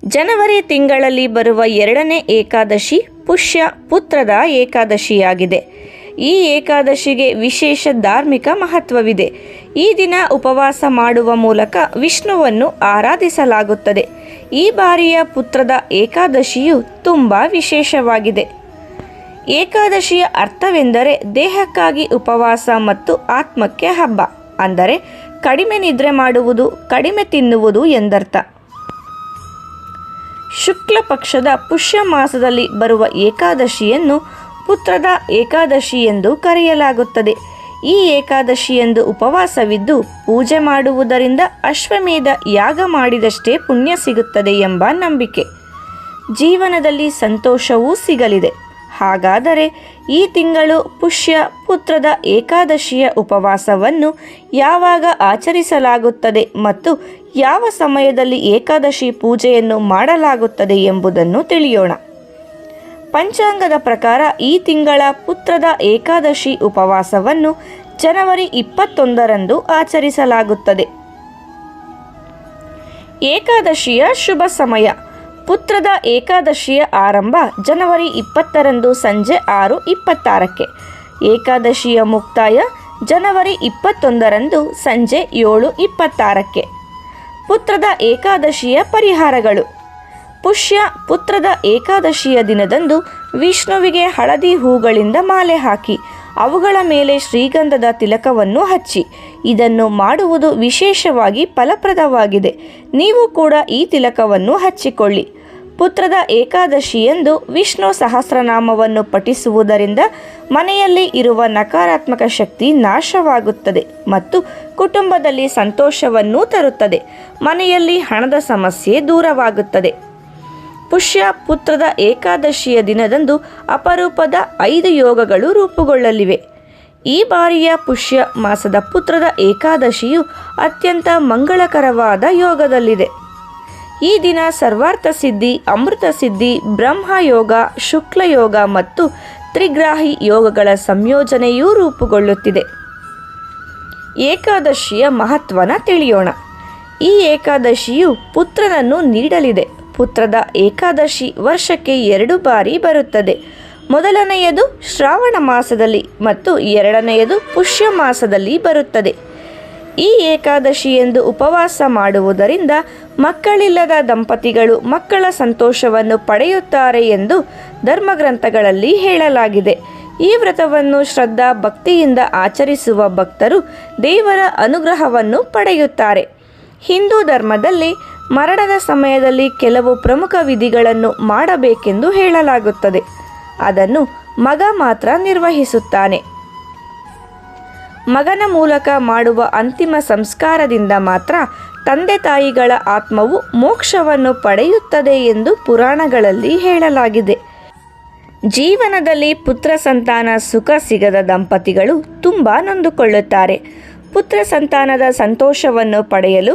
ಜನವರಿ ತಿಂಗಳಲ್ಲಿ ಬರುವ 2ನೇ ಏಕಾದಶಿ ಪುಷ್ಯ ಪುತ್ರದ ಏಕಾದಶಿಯಾಗಿದೆ. ಈ ಏಕಾದಶಿಗೆ ವಿಶೇಷ ಧಾರ್ಮಿಕ ಮಹತ್ವವಿದೆ. ಈ ದಿನ ಉಪವಾಸ ಮಾಡುವ ಮೂಲಕ ವಿಷ್ಣುವನ್ನು ಆರಾಧಿಸಲಾಗುತ್ತದೆ. ಈ ಬಾರಿಯ ಪುತ್ರದ ಏಕಾದಶಿಯು ತುಂಬ ವಿಶೇಷವಾಗಿದೆ. ಏಕಾದಶಿಯ ಅರ್ಥವೆಂದರೆ ದೇಹಕ್ಕಾಗಿ ಉಪವಾಸ ಮತ್ತು ಆತ್ಮಕ್ಕೆ ಹಬ್ಬ, ಅಂದರೆ ಕಡಿಮೆ ನಿದ್ರೆ ಮಾಡುವುದು, ಕಡಿಮೆ ತಿನ್ನುವುದು ಎಂದರ್ಥ. ಶುಕ್ಲ ಪಕ್ಷದ ಪುಷ್ಯ ಮಾಸದಲ್ಲಿ ಬರುವ ಏಕಾದಶಿಯನ್ನು ಪುತ್ರದ ಏಕಾದಶಿ ಎಂದು ಕರೆಯಲಾಗುತ್ತದೆ. ಈ ಏಕಾದಶಿಯಂದು ಉಪವಾಸವಿದ್ದು ಪೂಜೆ ಮಾಡುವುದರಿಂದ ಅಶ್ವಮೇಧ ಯಾಗ ಮಾಡಿದಷ್ಟೇ ಪುಣ್ಯ ಸಿಗುತ್ತದೆ ಎಂಬ ನಂಬಿಕೆ. ಜೀವನದಲ್ಲಿ ಸಂತೋಷವೂ ಸಿಗಲಿದೆ. ಹಾಗಾದರೆ ಈ ತಿಂಗಳು ಪುಷ್ಯ ಪುತ್ರದ ಏಕಾದಶಿಯ ಉಪವಾಸವನ್ನು ಯಾವಾಗ ಆಚರಿಸಲಾಗುತ್ತದೆ ಮತ್ತು ಯಾವ ಸಮಯದಲ್ಲಿ ಏಕಾದಶಿ ಪೂಜೆಯನ್ನು ಮಾಡಲಾಗುತ್ತದೆ ಎಂಬುದನ್ನು ತಿಳಿಯೋಣ. ಪಂಚಾಂಗದ ಪ್ರಕಾರ ಈ ತಿಂಗಳ ಪುತ್ರದ ಏಕಾದಶಿ ಉಪವಾಸವನ್ನು ಜನವರಿ 21ರಂದು ಆಚರಿಸಲಾಗುತ್ತದೆ. ಏಕಾದಶಿಯ ಶುಭ ಸಮಯ. ಪುತ್ರದ ಏಕಾದಶಿಯ ಆರಂಭ ಜನವರಿ 20ರಂದು ಸಂಜೆ 6:26ಕ್ಕೆ. ಏಕಾದಶಿಯ ಮುಕ್ತಾಯ ಜನವರಿ 21ರಂದು ಸಂಜೆ 7:26ಕ್ಕೆ. ಪುತ್ರದ ಏಕಾದಶಿಯ ಪರಿಹಾರಗಳು. ಪುಷ್ಯ ಪುತ್ರದ ಏಕಾದಶಿಯ ದಿನದಂದು ವಿಷ್ಣುವಿಗೆ ಹಳದಿ ಹೂಗಳಿಂದ ಮಾಲೆ ಹಾಕಿ ಅವುಗಳ ಮೇಲೆ ಶ್ರೀಗಂಧದ ತಿಲಕವನ್ನು ಹಚ್ಚಿ. ಇದನ್ನು ಮಾಡುವುದು ವಿಶೇಷವಾಗಿ ಫಲಪ್ರದವಾಗಿದೆ. ನೀವು ಕೂಡ ಈ ತಿಲಕವನ್ನು ಹಚ್ಚಿಕೊಳ್ಳಿ. ಪುತ್ರದ ಏಕಾದಶಿಯಂದು ವಿಷ್ಣು ಸಹಸ್ರನಾಮವನ್ನು ಪಠಿಸುವುದರಿಂದ ಮನೆಯಲ್ಲಿ ಇರುವ ನಕಾರಾತ್ಮಕ ಶಕ್ತಿ ನಾಶವಾಗುತ್ತದೆ ಮತ್ತು ಕುಟುಂಬದಲ್ಲಿ ಸಂತೋಷವನ್ನು ತರುತ್ತದೆ. ಮನೆಯಲ್ಲಿ ಹಣದ ಸಮಸ್ಯೆ ದೂರವಾಗುತ್ತದೆ. ಪುಷ್ಯ ಪುತ್ರದ ಏಕಾದಶಿಯ ದಿನದಂದು ಅಪರೂಪದ 5 ಯೋಗಗಳು ರೂಪುಗೊಳ್ಳಲಿವೆ. ಈ ಬಾರಿಯ ಪುಷ್ಯ ಮಾಸದ ಪುತ್ರದ ಏಕಾದಶಿಯು ಅತ್ಯಂತ ಮಂಗಳಕರವಾದ ಯೋಗದಲ್ಲಿದೆ. ಈ ದಿನ ಸರ್ವಾರ್ಥ ಸಿದ್ಧಿ, ಅಮೃತ ಸಿದ್ಧಿ, ಬ್ರಹ್ಮಯೋಗ, ಶುಕ್ಲಯೋಗ ಮತ್ತು ತ್ರಿಗ್ರಾಹಿ ಯೋಗಗಳ ಸಂಯೋಜನೆಯೂ ರೂಪುಗೊಳ್ಳುತ್ತಿದೆ. ಏಕಾದಶಿಯ ಮಹತ್ವನ ತಿಳಿಯೋಣ. ಈ ಏಕಾದಶಿಯು ಪುತ್ರನನ್ನು ನೀಡಲಿದೆ. ಪುತ್ರದ ಏಕಾದಶಿ ವರ್ಷಕ್ಕೆ 2 ಬಾರಿ ಬರುತ್ತದೆ. ಮೊದಲನೆಯದು ಶ್ರಾವಣ ಮಾಸದಲ್ಲಿ ಮತ್ತು ಎರಡನೆಯದು ಪುಷ್ಯ ಮಾಸದಲ್ಲಿ ಬರುತ್ತದೆ. ಈ ಏಕಾದಶಿಯಂದು ಉಪವಾಸ ಮಾಡುವುದರಿಂದ ಮಕ್ಕಳಿಲ್ಲದ ದಂಪತಿಗಳು ಮಕ್ಕಳ ಸಂತೋಷವನ್ನು ಪಡೆಯುತ್ತಾರೆ ಎಂದು ಧರ್ಮಗ್ರಂಥಗಳಲ್ಲಿ ಹೇಳಲಾಗಿದೆ. ಈ ವ್ರತವನ್ನು ಶ್ರದ್ಧಾ ಭಕ್ತಿಯಿಂದ ಆಚರಿಸುವ ಭಕ್ತರು ದೇವರ ಅನುಗ್ರಹವನ್ನು ಪಡೆಯುತ್ತಾರೆ. ಹಿಂದೂ ಧರ್ಮದಲ್ಲಿ ಮರಣದ ಸಮಯದಲ್ಲಿ ಕೆಲವು ಪ್ರಮುಖ ವಿಧಿಗಳನ್ನು ಮಾಡಬೇಕೆಂದು ಹೇಳಲಾಗುತ್ತದೆ. ಅದನ್ನು ಮಗ ಮಾತ್ರ ನಿರ್ವಹಿಸುತ್ತಾನೆ. ಮಗನ ಮೂಲಕ ಮಾಡುವ ಅಂತಿಮ ಸಂಸ್ಕಾರದಿಂದ ಮಾತ್ರ ತಂದೆ ತಾಯಿಗಳ ಆತ್ಮವು ಮೋಕ್ಷವನ್ನು ಪಡೆಯುತ್ತದೆ ಎಂದು ಪುರಾಣಗಳಲ್ಲಿ ಹೇಳಲಾಗಿದೆ. ಜೀವನದಲ್ಲಿ ಪುತ್ರ ಸಂತಾನ ಸುಖ ಸಿಗದ ದಂಪತಿಗಳು ತುಂಬ ನೊಂದುಕೊಳ್ಳುತ್ತಾರೆ. ಪುತ್ರ ಸಂತಾನದ ಸಂತೋಷವನ್ನು ಪಡೆಯಲು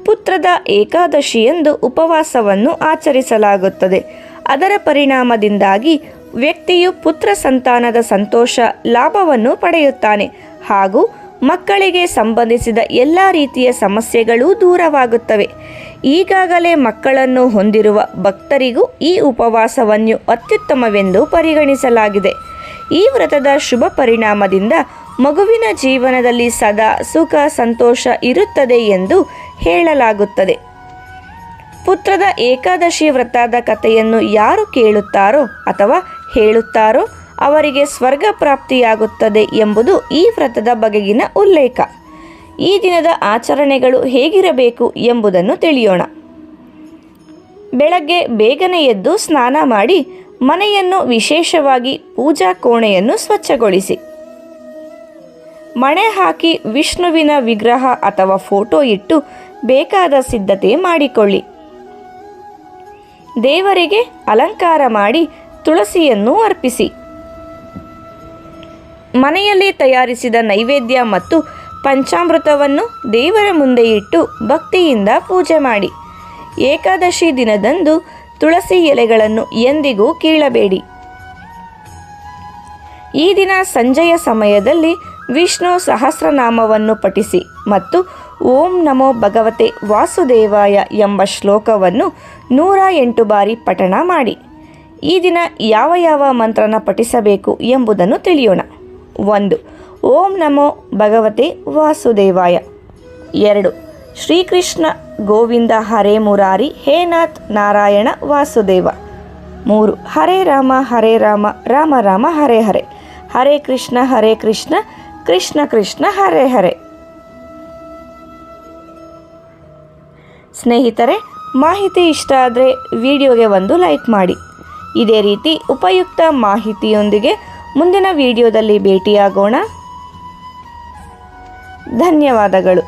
ಪುತ್ರದ ಏಕಾದಶಿಯಂದು ಉಪವಾಸವನ್ನು ಆಚರಿಸಲಾಗುತ್ತದೆ. ಅದರ ಪರಿಣಾಮದಿಂದಾಗಿ ವ್ಯಕ್ತಿಯು ಪುತ್ರ ಸಂತಾನದ ಸಂತೋಷ ಲಾಭವನ್ನು ಪಡೆಯುತ್ತಾನೆ ಹಾಗೂ ಮಕ್ಕಳಿಗೆ ಸಂಬಂಧಿಸಿದ ಎಲ್ಲ ರೀತಿಯ ಸಮಸ್ಯೆಗಳೂ ದೂರವಾಗುತ್ತವೆ. ಈಗಾಗಲೇ ಮಕ್ಕಳನ್ನು ಹೊಂದಿರುವ ಭಕ್ತರಿಗೂ ಈ ಉಪವಾಸವನ್ನು ಅತ್ಯುತ್ತಮವೆಂದು ಪರಿಗಣಿಸಲಾಗಿದೆ. ಈ ವ್ರತದ ಶುಭ ಪರಿಣಾಮದಿಂದ ಮಗುವಿನ ಜೀವನದಲ್ಲಿ ಸದಾ ಸುಖ ಸಂತೋಷ ಇರುತ್ತದೆ ಎಂದು ಹೇಳಲಾಗುತ್ತದೆ. ಪುತ್ರದ ಏಕಾದಶಿ ವ್ರತದ ಕಥೆಯನ್ನು ಯಾರು ಕೇಳುತ್ತಾರೋ ಅಥವಾ ಹೇಳುತ್ತಾರೋ ಅವರಿಗೆ ಸ್ವರ್ಗ ಪ್ರಾಪ್ತಿಯಾಗುತ್ತದೆ ಎಂಬುದು ಈ ವ್ರತದ ಬಗೆಗಿನ ಉಲ್ಲೇಖ. ಈ ದಿನದ ಆಚರಣೆಗಳು ಹೇಗಿರಬೇಕು ಎಂಬುದನ್ನು ತಿಳಿಯೋಣ. ಬೆಳಗ್ಗೆ ಬೇಗನೆ ಎದ್ದು ಸ್ನಾನ ಮಾಡಿ ಮನೆಯನ್ನು, ವಿಶೇಷವಾಗಿ ಪೂಜಾ ಕೋಣೆಯನ್ನು ಸ್ವಚ್ಛಗೊಳಿಸಿ. ಮಣೆ ಹಾಕಿ ವಿಷ್ಣುವಿನ ವಿಗ್ರಹ ಅಥವಾ ಫೋಟೋ ಇಟ್ಟು ಬೇಕಾದ ಸಿದ್ಧತೆ ಮಾಡಿಕೊಳ್ಳಿ. ದೇವರಿಗೆ ಅಲಂಕಾರ ಮಾಡಿ ತುಳಸಿಯನ್ನು ಅರ್ಪಿಸಿ. ಮನೆಯಲ್ಲಿ ತಯಾರಿಸಿದ ನೈವೇದ್ಯ ಮತ್ತು ಪಂಚಾಮೃತವನ್ನು ದೇವರ ಮುಂದೆ ಇಟ್ಟು ಭಕ್ತಿಯಿಂದ ಪೂಜೆ ಮಾಡಿ. ಏಕಾದಶಿ ದಿನದಂದು ತುಳಸಿ ಎಲೆಗಳನ್ನು ಎಂದಿಗೂ ಕೀಳಬೇಡಿ. ಈ ದಿನ ಸಂಜೆಯ ಸಮಯದಲ್ಲಿ ವಿಷ್ಣು ಸಹಸ್ರನಾಮವನ್ನು ಪಠಿಸಿ ಮತ್ತು ಓಂ ನಮೋ ಭಗವತೆ ವಾಸುದೇವಾಯ ಎಂಬ ಶ್ಲೋಕವನ್ನು 108 ಬಾರಿ ಪಠಣ ಮಾಡಿ. ಈ ದಿನ ಯಾವ ಯಾವ ಮಂತ್ರನ ಪಠಿಸಬೇಕು ಎಂಬುದನ್ನು ತಿಳಿಯೋಣ. 1. ಓಂ ನಮೋ ಭಗವತೆ ವಾಸುದೇವಾಯ. 2. ಶ್ರೀಕೃಷ್ಣ ಗೋವಿಂದ ಹರೇ ಮುರಾರಿ ಹೇ ನಾಥ್ ನಾರಾಯಣ ವಾಸುದೇವ. 3. ಹರೇ ರಾಮ ರಾಮ ರಾಮ ಹರೇ ಹರೇ, ಹರೇ ಕೃಷ್ಣ ಕೃಷ್ಣ ಕೃಷ್ಣ ಹರೇ ಹರೇ. ಸ್ನೇಹಿತರೆ, ಮಾಹಿತಿ ಇಷ್ಟ ಆದರೆ ವಿಡಿಯೋಗೆ ಒಂದು ಲೈಕ್ ಮಾಡಿ. ಇದೇ ರೀತಿ ಉಪಯುಕ್ತ ಮಾಹಿತಿಯೊಂದಿಗೆ ಮುಂದಿನ ವಿಡಿಯೋದಲ್ಲಿ ಭೇಟಿಯಾಗೋಣ. ಧನ್ಯವಾದಗಳು.